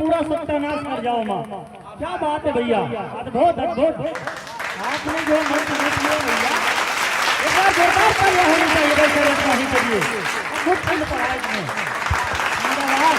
पूरा सत्यानाश कर जाओ माँ। क्या बात है भैया, अद्भुत अद्भुत। आपने जो मंत्र किया भैया, एक बार जोरदार तालियां होनी चाहिए भाई शरद माही के लिए। अद्भुत फील पड़ा इसमें, धन्यवाद।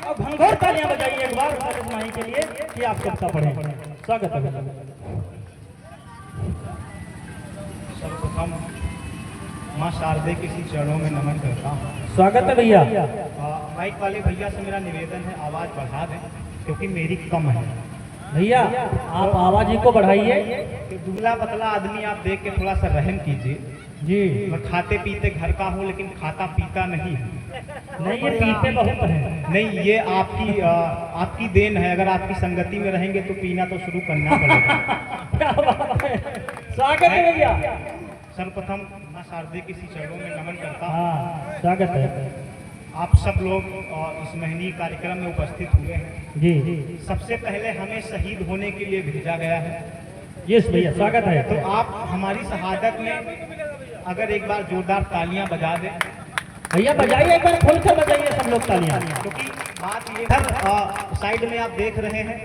अब भंगोर तालियां बजाइए एक बार शरद माही के लिए कि आप कविता पढ़ें। स्वागत है। सर्वप्रथम माँ शारदे के श्री चरणों में नमन करता हूँ। स्वागत है भैया। माइक वाले भैया से मेरा निवेदन है आवाज बढ़ा दें क्योंकि मेरी कम है। भैया आप आवाज ही को बढ़ाइए। तो दुबला पतला आदमी आप देख के थोड़ा सा रहम कीजिए जी। मैं खाते पीते घर का हूँ लेकिन खाता पीता नहीं है। नहीं ये पीते बहुत है। नहीं ये आपकी देन है। अगर आपकी संगति में रहेंगे तो पीना तो शुरू करना पड़ेगा। क्या बात है, स्वागत है भैया। सर्वप्रथम माँ शारदे के श्री चरणों में नमन करता हूँ। हाँ स्वागत है। आप सब लोग इस महनीय कार्यक्रम में उपस्थित हुए हैं। जी। सबसे पहले हमें शहीद होने के लिए भेजा गया है। यस भैया स्वागत है। तो आप हमारी शहादत में अगर एक बार जोरदार तालियां बजा दें। भैया बजाइए एक बार, खोल कर बजाइए सब लोग तालियां। क्योंकि बात ये है, साइड में आप देख रहे हैं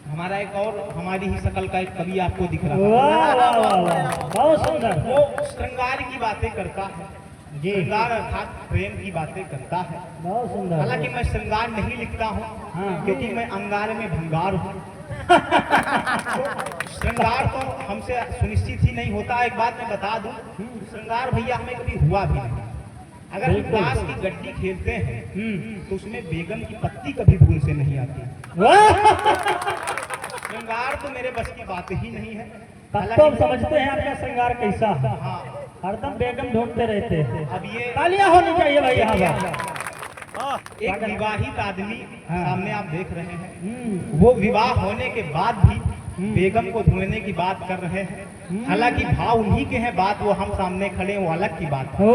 हमारा एक और हमारी ही शकल का एक कवि आपको दिख रहा है। वाह वाह वाह वाह, बहुत सुंदर। वो श्रृंगार की बातें करता है जी। श्रृंगार अर्थात प्रेम की बातें करता है। बहुत सुंदर। हालांकि मैं श्रृंगार नहीं लिखता हूँ हाँ। क्योंकि मैं अंगार में भंगार हूँ। श्रृंगार तो हमसे सुनिश्चित ही नहीं होता। एक बात मैं बता दूं, श्रृंगार भैया हमें कभी हुआ भी नहीं। अगर हम ताश की गड्डी खेलते हैं तो उसमें बेगम की पत्ती कभी भूल से नहीं आती। श्रृंगार तो मेरे बस की बात ही नहीं है। तब तो हम समझते हैं आपका श्रृंगार कैसा है। हाँ हरदम बेगम ढूंढते रहते हैं। अब ये तालियां होनी चाहिए भाई यहाँ पर। एक विवाहित आदमी हाँ। सामने आप देख रहे हैं, वो विवाह होने के बाद भी बेगम को ढूंढने की बात कर रहे हैं। हालांकि भाव उन्हीं के हैं, बात वो हम सामने खड़े वो अलग की बात है।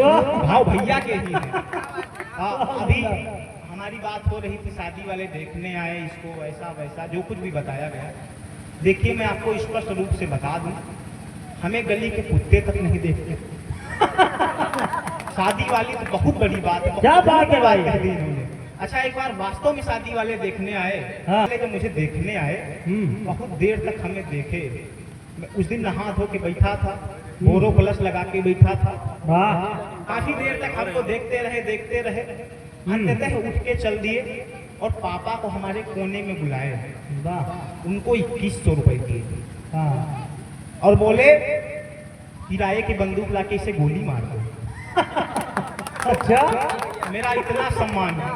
भाव भैया के ही है। अभी हमारी बात हो रही थी शादी वाले देखने आए इसको ऐसा वैसा जो कुछ भी बताया गया। देखिए मैं आपको स्पष्ट रूप से बता दूं, हमें गली के कुत्ते तक नहीं देखते। शादी वाली तो बहुत बड़ी बात है। क्या बात है भाई। कह दी इन्होंने। अच्छा एक बार वास्तव में शादी वाले देखने आए। हाँ। पहले जब मुझे देखने आए बहुत देर तक हमें देखे। मैं उस दिन नहा धो के बैठा था, बोरो प्लस लगा के बैठा था। वाह काफी देर तक हमको देखते रहे। अंततः उठ के चल दिए और पापा को हमारे कोने में बुलाए। वाह। उनको 2100 रुपए दिए हाँ। और बोले किराए की बंदूक लाके इसे गोली मार दो। अच्छा मेरा इतना सम्मान है।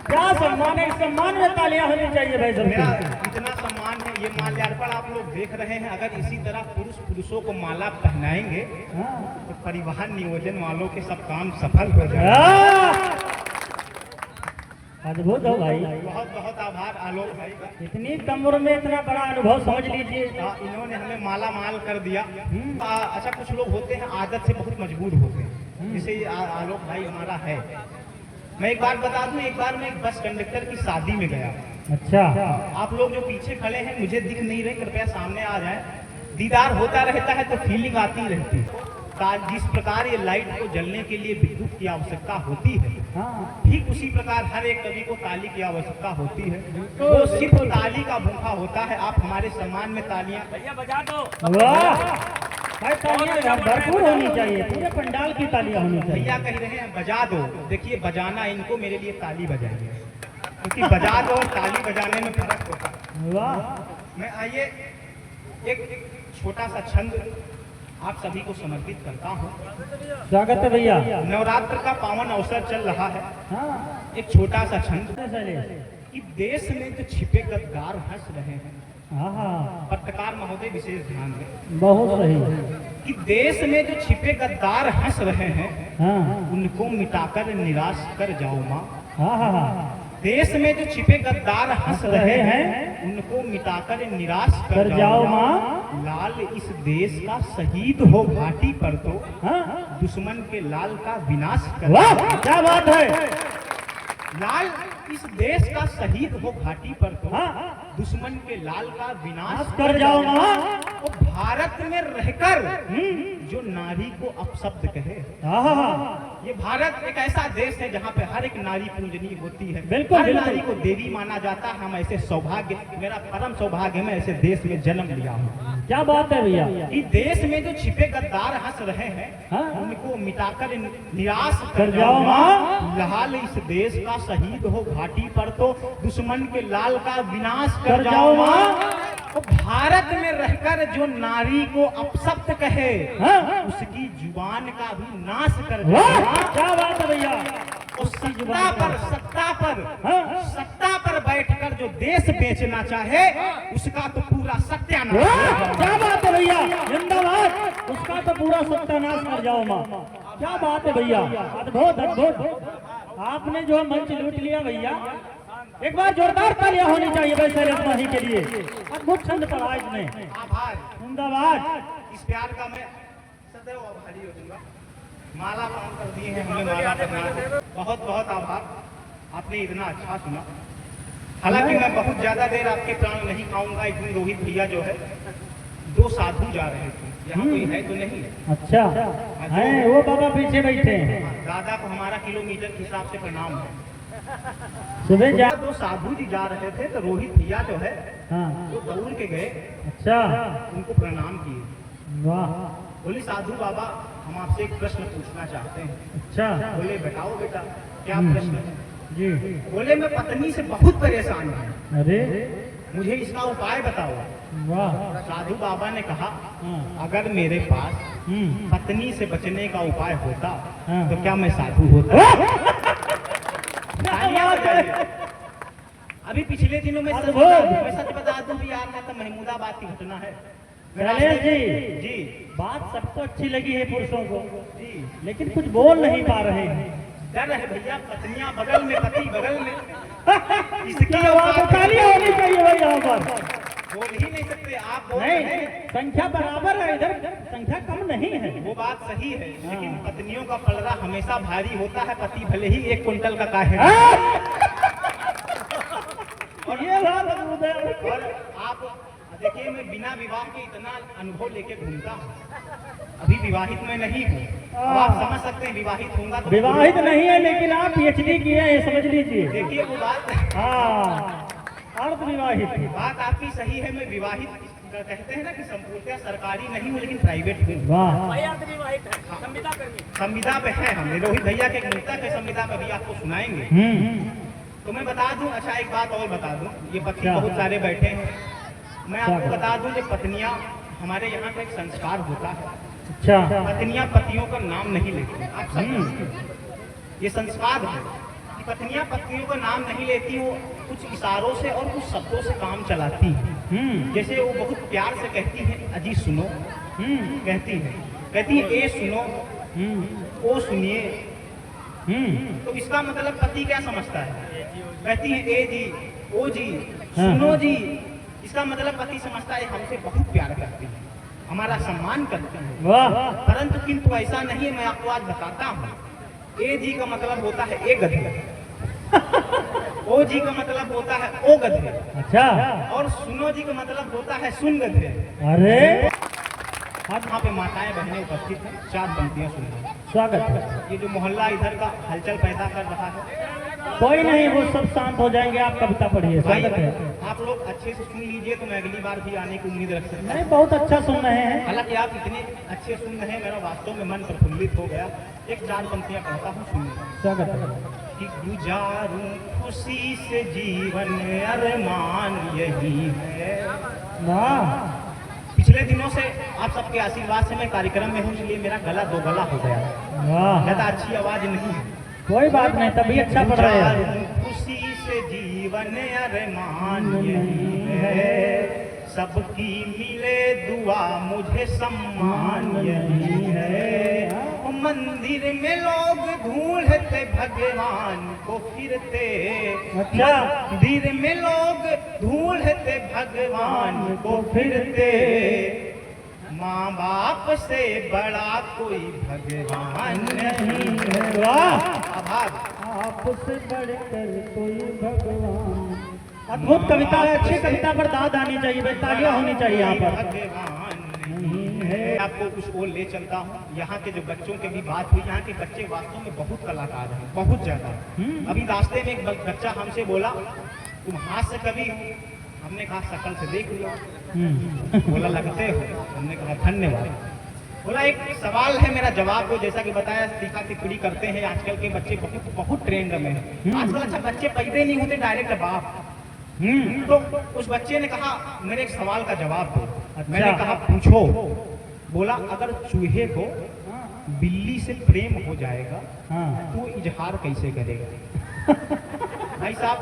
क्या सम्मान है, इस सम्मान में तालियां होनी चाहिए भाई मेरा सबकी। इतना सम्मान है। ये माल्यार्पण आप लोग देख रहे हैं, अगर इसी तरह पुरुषों को माला पहनाएंगे हाँ। तो परिवहन नियोजन वालों के सब काम सफल हो जाएंगे। हाँ। अद्भुत हो भाई। बहुत बहुत आभार आलोक भाई का। इतनी कम उम्र में इतना बड़ा अनुभव समझ लीजिए। इन्होंने हमें माला माल कर दिया। अच्छा कुछ लोग होते हैं आदत से बहुत मजबूर होते हैं, जैसे आलोक भाई हमारा है। मैं एक बात बता दूं, एक बार मैं एक बस कंडक्टर की शादी में गया। अच्छा आप लोग जो पीछे खड़े हैं मुझे दिख नहीं रहे, कृपया सामने आ जाएं। दीदार होता रहता है तो फीलिंग आती रहती है। जिस प्रकार ये लाइट को जलने के लिए विद्युत की आवश्यकता होती है, हाँ। ठीक उसी प्रकार हर एक कवि को ताली की आवश्यकता होती है। वो सिर्फ ताली का भूखा होता है। आप हमारे सम्मान में तालियां भैया बजा दो। वाह भाई, तालियां भरपूर होनी चाहिए, पूरे पंडाल की तालियां होनी चाहिए। भैया कह रहे हैं बजा दो। देखिए बजाना इनको, मेरे लिए ताली बजाइए, क्योंकि बजा दो और ताली बजाने में फर्क होता है। वाह। मैं आइए एक छोटा सा छंद आप सभी को समर्पित करता हूँ। स्वागत है भैया। नवरात्र का पावन अवसर चल रहा है। हाँ। एक छोटा सा छंद कि देश में जो छिपे गद्दार हंस रहे हैं। हाँ। पत्रकार महोदय विशेष ध्यान दें बहुत सही। कि देश में जो छिपे गद्दार हंस रहे हैं हाँ। उनको मिटाकर निराश कर जाओ माँ। हाँ। देश में जो छिपे गद्दार हंस रहे हैं उनको मिटाकर निराश कर जाओ माँ। लाल इस देश का शहीद हो घाटी पर तो हाँ। दुश्मन के लाल का विनाश कर। वाह क्या बात है। लाल इस देश का शहीद हो घाटी पर तो हाँ। दुश्मन के लाल का विनाश कर जाओ माँ। और भारत में रहकर जो नारी को अपशब्द कहे। आहा, ये भारत एक ऐसा देश है जहाँ पे हर एक नारी पूजनीय होती है। बिल्कुल, हर बिल्कुल। नारी को देवी माना जाता है। हम ऐसे सौभाग्य, मेरा परम सौभाग्य में ऐसे देश में जन्म लिया हूँ। क्या बात है भैया। इस देश में जो छिपे गद्दार हंस रहे हैं, हाँ? उनको मिटाकर निराश कर जाओ माँ। लाल इस देश का शहीद हो घाटी पर तो दुश्मन के लाल का विनाश कर जाओ माँ। तो भारत में रहकर जो नारी को अपशब्द कहे, हाँ? उसकी जुबान का भी नाश कर वाह, जाओ। क्या बात है भैया। उस सत्ता पर बैठकर जो देश बेचना चाहे, उसका तो पूरा सत्यानाश वाह, कर जाओ। क्या बात है भैया, जिंदाबाद। उसका तो पूरा सत्यानाश कर जाओ माँ। क्या बात है भैया, अद्भुत अद्भुत। आपने जो मंच लूट लिया भैया। एक बार जोरदार तालियां होनी चाहिए वैसे रत्नाही के लिए। अद्भुत छंद पढ़ा इसने। आभार। जिंदाबाद। इस प्यार का मैं सदैव आभारी होऊंगा। माला पान कर दिए हैं हमें, माला करना बहुत बहुत आभार। आपने इतना अच्छा सुना। हालांकि मैं बहुत ज्यादा देर आपके प्राण नहीं खाऊंगा। एक दिन रोहित भैया जो है, दो साधु जा रहे थे, यहाँ कोई है तो नहीं है। अच्छा है, वो बाबा पीछे बैठे हैं। दादा को हमारा किलोमीटर के हिसाब से प्रणाम है। सुबह जा। दो साधु जी जा रहे थे तो रोहित भैया जो है, हाँ, वो दौड़ के गए, अच्छा, उनको प्रणाम किए। वाह, बोले साधु बाबा, हम आपसे एक प्रश्न पूछना चाहते हैं। अच्छा, बोले बताओ बेटा, क्या प्रश्न है? जी। बोले मैं पत्नी से बहुत परेशान हूँ, अरे मुझे इसका उपाय बताओ। वाह, साधु बाबा ने कहा, हाँ, अगर मेरे पास पत्नी से बचने का उपाय होता हाँ। तो क्या मैं साधु होता? तालियां बजाइए। अभी पिछले दिनों में सच बता दूं भी यार, तो महमूदाबाद की घटना है। शैलेश जी, जी बात सबको अच्छी लगी है पुरुषों को, जी, लेकिन कुछ बोल नहीं पा रहे हैं। डर है भैया, पत्नियां बगल में, पति बगल में। इसकी आवाज तालियां होनी चाहिए भाई यहाँ पर। बोल ही नहीं सकते आप, बोल नहीं, रहे हैं। संख्या बराबर है, इधर संख्या कम नहीं है। वो बात सही है, लेकिन पत्नियों का पलड़ा हमेशा भारी होता है। पति भले ही 1 कुंटल का काहे। और ये बात अद्भुत है। और आप देखिए, मैं बिना विवाह के इतना अनुभव लेके घूमता हूँ। अभी विवाहित में नहीं हूँ। अब आप समझ सकते हैं, विवाहित होऊंगा तो विवाहित नहीं है, लेकिन आप PhD किए हैं, समझ लीजिए। देखिए वो बात, हाँ, अर्ध विवाहित। बात आपकी सही है। मैं विवाहित कहते हैं ना कि संपूर्णतः सरकारी नहीं हूँ, लेकिन प्राइवेट हूँ। वाह, संविदा पे है। हम रोहित भैया के एक मुक्तक है संविदा पे, भी आपको सुनाएंगे। तो मैं बता दूं, अच्छा एक बात और बता दूं, ये पक्षी क्या? बहुत सारे बैठे हैं। मैं आपको क्या? बता दूं कि पत्नियां, हमारे यहाँ का एक संस्कार होता है, अच्छा, पत्नियां पतियों का नाम नहीं लेती। आप सब ये संस्कार है कि पत्नियां पतियों का नाम नहीं लेती। वो कुछ इशारों से और कुछ शब्दों से काम चलाती है। जैसे वो बहुत प्यार से कहती है, अजी सुनो, कहती है ए सुनो, ओ सुनिए। तो इसका मतलब पति क्या समझता है? कहती है ए जी, ओ जी, सुनो जी। इसका मतलब पति समझता है हमसे बहुत प्यार करती है, हमारा सम्मान करती है। वाह, परंतु किंतु ऐसा नहीं है। मैं आपको आज बताता हूँ। ए जी का मतलब होता है ए गधे, ओ जी का मतलब होता है ओ गधे, अच्छा, और सुनो जी का मतलब होता है सुन गधे। अरे यहाँ पे माताएं बहनें उपस्थित हैं, 4 पंक्तियां सुनिए। स्वागत है। ये जो मोहल्ला इधर का हलचल पैदा कर रहा है, कोई नहीं, वो सब शांत हो जाएंगे। आप कविता पढ़िए, भाई स्वागत है। आप लोग अच्छे से सुन लीजिए, तो मैं अगली बार भी आने की उम्मीद रख सकता नहीं, हूँ। बहुत अच्छा सुन रहे हैं। हालांकि आप इतने अच्छे सुन रहे हैं, मेरा वास्तव में मन प्रफुल्लित हो गया। एक 4 पंक्तियां पढ़ता हूँ, सुनिए। स्वागत है। कि गुजारूं खुशी से जीवन, अरमान यही है। वाह, पिछले दिनों से आप सबके आशीर्वाद से मैं कार्यक्रम में हूँ, इसलिए मेरा गला 2 गला हो गया। वाह, ज्यादा अच्छी आवाज नहीं है। कोई बात नहीं, तभी अच्छा पढ़ रहे हैं। गुजारूं खुशी से जीवन, अरमान यही है। सबकी मिले दुआ, मुझे सम्मान यही है। मंदिर में लोग ढूंढते भगवान को फिरते, अच्छा, मंदिर में लोग ढूंढते भगवान को फिरते। माँ बाप से बड़ा कोई भगवान नहीं है। वाह, आभार। आपसे बढ़कर कोई भगवान। अद्भुत कविता है, अच्छी कविता पर दाद आनी चाहिए, तालियां होनी चाहिए यहाँ पर। भगवान नहीं मैं आपको कुछ और ले चलता हूँ। यहाँ के जो बच्चों के भी बात हुई, यहाँ के बच्चे वास्तव में बहुत कलाकार हैं, बहुत ज्यादा। अभी रास्ते में एक बच्चा हमसे बोला, तुम हाथ से कभी हो? हमने कहा शक्ल से देख लिया। बोला लगते हो? हमने कहा धन्यवाद। बोला एक सवाल है, मेरा जवाब दो। जैसा कि बताया, तीखा तिकड़ी करते हैं आजकल के बच्चे, बहुत बहुत ट्रेंड में है आजकल। अच्छा, बच्चे पैदा नहीं होते, डायरेक्ट बाप। तो उस बच्चे ने कहा मेरे एक सवाल का जवाब दो। अच्छा। मैंने कहा पूछो। बोला अगर चूहे को बिल्ली से प्रेम हो जाएगा तो इजहार कैसे करेगा? भाई साहब,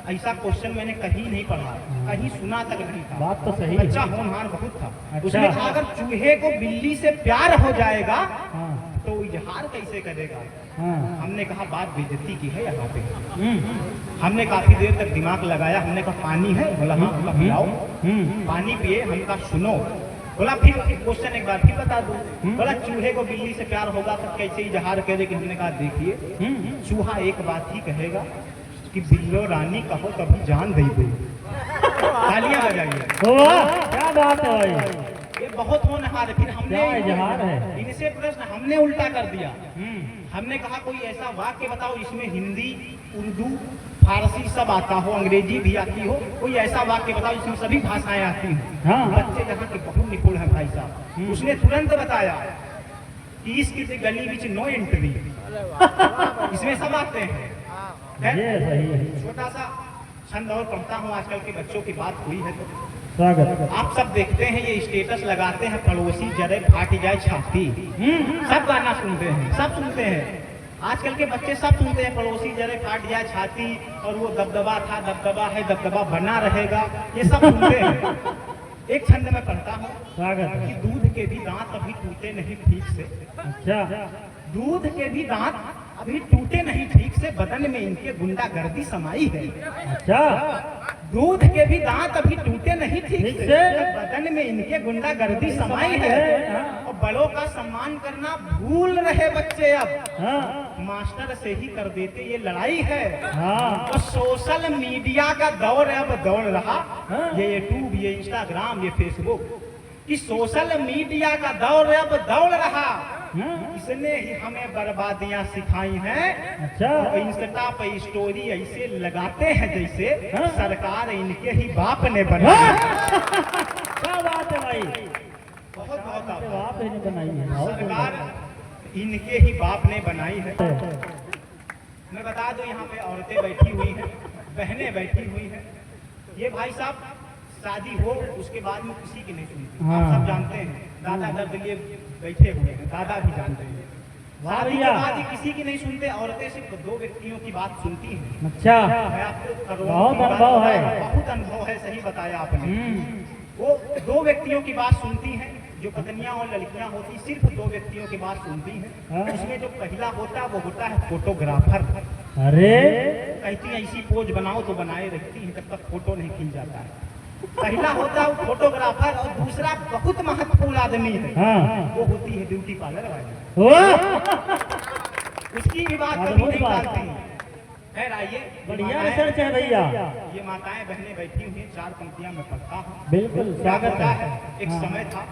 ऐसा क्वेश्चन मैंने कहीं नहीं पढ़ा, कहीं सुना तक नहीं था। बात तो सही बच्चा होनहार बहुत था। उसने कहा अगर चूहे को बिल्ली से प्यार हो जाएगा तो इजहार कैसे करेगा? हमने कहा बात बेइज्जती की है यहाँ पे। हमने काफी देर तक दिमाग लगाया। हमने कहा पानी है? बोला हाँ। बोला पिलाओ। पानी पिए। हमने कहा सुनो। बोला फिर क्वेश्चन एक बार फिर बता दो। बोला चूहे को बिल्ली से प्यार होगा तो कैसे इजहार करेगी? हमने कहा देखिए, चूहा एक बात ही कहेगा कि बिल्लो रानी कहो तभी जान दे दो। तालियां बजाइए। वाह, क्या बात है भाई, ये बहुत होनहार है। फिर हमने क्या इजहार है। इनसे प्रश्न हमने उल्टा कर दिया। हमने कहा कोई ऐसा वाक्य बताओ इसमें हिंदी, उर्दू, फारसी सब आता हो, अंग्रेजी भी आती हो, कोई ऐसा वाक्य बताओ जिसमें सभी भाषाएं आती हो। हाँ। बच्चे यहाँ के बहुत निपुण हैं भाई साहब। उसने तुरंत बताया कि इस किसी गली बीच नो एंट्री, इसमें सब आते हैं। ये सही है। छोटा सा छंद और पढ़ता हूँ। आजकल के बच्चों की बात हुई है तो स्वागत। आप सब देखते हैं ये स्टेटस लगाते हैं, पड़ोसी जरे फाट जाए छाती। सब गाना सुनते हैं, सब सुनते हैं। आजकल के बच्चे सब सुनते हैं, पड़ोसी जरे फाट जाए छाती, और वो दबदबा था, दबदबा है, दबदबा बना रहेगा, ये सब सुनते हैं। एक छंद में पढ़ता हूँ। स्वागत कि दूध के भी दांत अभी टूटे नहीं ठीक से। अच्छा। दूध के भी दांत अभी टूटे नहीं ठीक से, बदन में इनके गुंडागर्दी समाई है। अच्छा। दूध के भी दांत अभी टूटे नहीं ठीक से, बदन में इनके गुंडागर्दी समाई है। और बड़ों का सम्मान करना भूल रहे बच्चे अब, मास्टर से ही कर देते ये लड़ाई है। और सोशल मीडिया का दौर अब दौड़ रहा, ये यूट्यूब, ये इंस्टाग्राम, ये फेसबुक, कि सोशल मीडिया का दौर अब दौड़ रहा। इसने ही हमें बर्बादियां सिखाई हैं। अच्छा। इंस्टा पे स्टोरी ऐसे लगाते हैं जैसे सरकार इनके ही बाप ने बनाई। क्या बात है भाई, बहुत बहुत बाप ने बनाई है। सरकार इनके ही बाप ने बनाई है। मैं बता दूं, यहाँ पे औरतें बैठी हुई हैं, बहनें बैठी हुई हैं। ये भाई साहब शादी हो उसके बाद में किसी की नहीं सुनती। आप सब जानते हैं, दादा दर्द लिए बैठे हुए हैं, दादा भी जानते हैं। शादी के बाद ही किसी की नहीं सुनते। औरतें सिर्फ दो व्यक्तियों की बात सुनती हैं। अच्छा। मैं आपको बहुत अनुभव है। बहुत अनुभव है, सही बताया आपने। वो दो व्यक्तियों की बात सुनती हैं, जो पत्नियां और लड़कियां होती सिर्फ दो व्यक्तियों की बात सुनती हैं। उसमें जो पहला होता है वो होता है फोटोग्राफर। अरे कहती है ऐसी पोज बनाओ तो बनाए रखती है जब तक फोटो नहीं खींच जाता है। पहला होता है वो फोटोग्राफर, और दूसरा बहुत महत्वपूर्ण आदमी है, वो होती है ब्यूटी पार्लर वाली। उसकी भी बात कभी नहीं टालती। खैर आइए, बढ़िया रिसर्च है भैया। ये माताएं बहनें बैठी हुई हैं, चार पंक्तियां में पढ़ता हूँ। बिल्कुल स्वागत है। एक समय था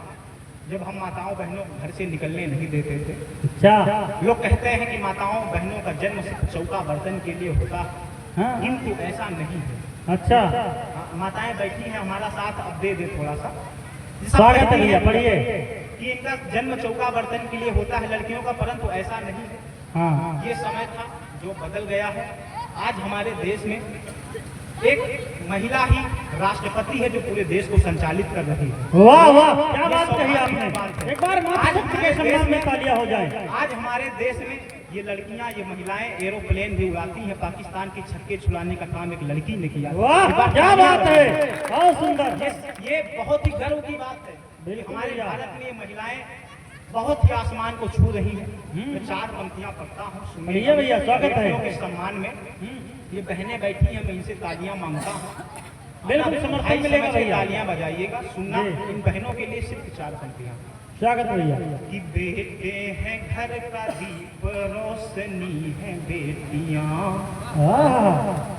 जब हम माताओं बहनों को घर से निकलने नहीं देते थे। अच्छा। लोग कहते हैं कि माताओं बहनों का जन्म सिर्फ चौका बर्तन के लिए होता है, किंतु ऐसा नहीं है। अच्छा। माताएं बैठी हैं हमारा साथ, अब दे दे थोड़ा सा। स्वागत है भैया, पढ़िए। कि इनका जन्म चौका बर्तन के लिए होता है लड़कियों का, परंतु ऐसा नहीं है। हाँ। ये समय था जो बदल गया है। आज हमारे देश में एक महिला ही राष्ट्रपति है जो पूरे देश को संचालित कर रही है। वाह वाह, क्या बात कही आपने। एक बार मातृशक्ति के सम्मान में तालियां हो जाए। आज हमारे देश में ये लड़कियां, ये महिलाएं एरोप्लेन भी उड़ाती हैं। पाकिस्तान के छक्के छुड़ाने का काम एक लड़की ने किया। वाह, क्या बात है, बहुत सुंदर। ये बहुत ही गर्व की बात है। हमारे भारत में ये महिलाएं बहुत ही आसमान को छू रही है। मैं चार पंक्तियां पढ़ता हूँ भैया, स्वागत है। के सम्मान में। ये बहनें बैठी हैं, मैं इनसे तालियां मांगता हूँ। बिल्कुल समर्थन मिलेगा भैया, तालियां बजाइएगा। सुनना इन बहनों के लिए सिर्फ चार पंक्तियां। स्वागत भैया। कि बेटे हैं घर का दीप, रोशनी है बेटियां।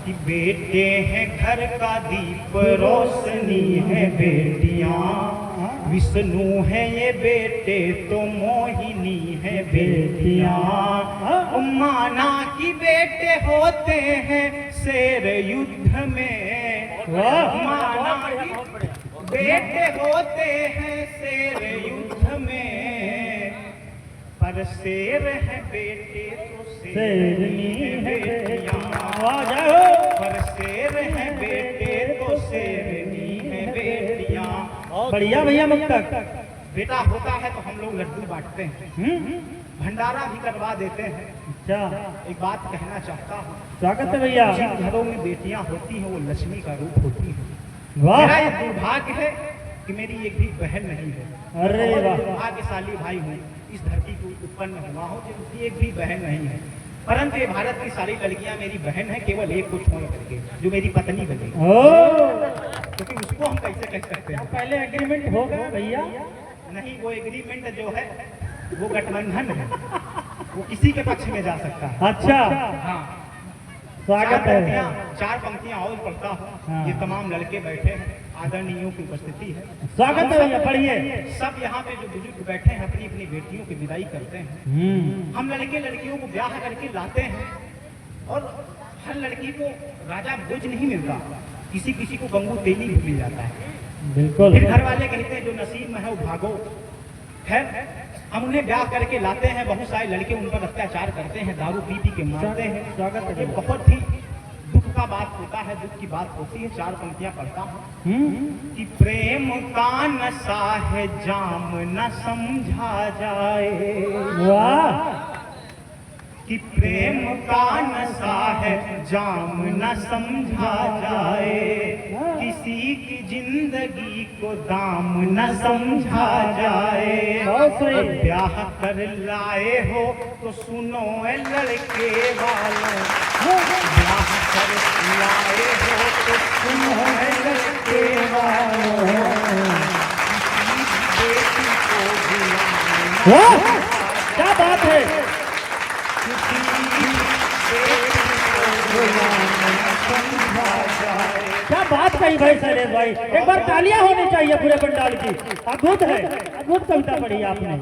कि बेटे हैं घर का दीप, रोशनी है बेटियां। विष्णु है ये बेटे तो मोहिनी है बेटियां। माना कि बेटे होते हैं शेर युद्ध में, माना कि बेटे होते हैं शेर युद्ध में, पर शेर है बेटे तो शेरनी है बेटियां। पर शेर है बेटे तो शेरनी है बेटियां। बढ़िया भैया मुक्तक। बेटा होता है तो हम लोग लड्डू बांटते हैं, भंडारा भी करवा देते हैं। अच्छा, एक बात कहना चाहता हूँ, स्वागत है भैया। जिन घरों में बेटियां होती हैं वो लक्ष्मी का रूप होती है। वाह, मेरा ये दुर्भाग्य है कि मेरी एक भी बहन नहीं है। अरे वाह, दुर्भाग्यशाली भाई हूँ, इस धरती को उत्पन्न हुआ हूँ जिनकी एक भी बहन नहीं है। परंतु ये भारत की सारी लड़कियां मेरी बहन है, केवल एक को छोड़ करके जो मेरी पत्नी बनी, क्योंकि उसको हम कैसे कह सकते हैं। पहले एग्रीमेंट होगा भैया? नहीं, वो एग्रीमेंट जो है वो गठबंधन है, वो किसी के पक्ष में जा सकता है। अच्छा, हाँ, स्वागत है। चार पंक्तियां और पढ़ता हूँ। हाँ। ये तमाम लड़के बैठे हैं, आदरणीयों की उपस्थिति है। स्वागत है भैया, पढ़िए। सब यहाँ पे जो बुजुर्ग बैठे हैं अपनी अपनी बेटियों की विदाई करते हैं। हम लड़के लड़कियों को ब्याह करके लाते हैं और हर लड़की को राजा भोज नहीं मिलता, किसी किसी को गंगू तेली भी मिल जाता है। बिल्कुल। फिर घर वाले कहते हैं जो नसीब में है वो भागो। खैर, हम उन्हें ब्याह करके लाते हैं, बहुत सारे लड़के उन पर अत्याचार करते हैं, दारू पी पी के मारते हैं। स्वागत है। ये बहुत ही दुख का बात होता है, दुख की बात होती है। चार पंक्तियां पढ़ता हूँ कि प्रेम का नशा है जाम न समझा जाए। वाह, कि प्रेम का नशा है जाम न समझा जाए, किसी की जिंदगी को दाम न समझा जाए। ब्याह कर लाए हो तो सुनो ए लड़के वालों, ब्याह कर लाए हो तो सुनो ए लड़के वालों, किसी बेटी को बुलाना। वाह, क्या बात है। क्या बात कही भाई शैलेश भाई, एक बार तालियां होनी चाहिए पूरे पंडाल की। अद्भुत है, अद्भुत कविता पढ़ी आपने।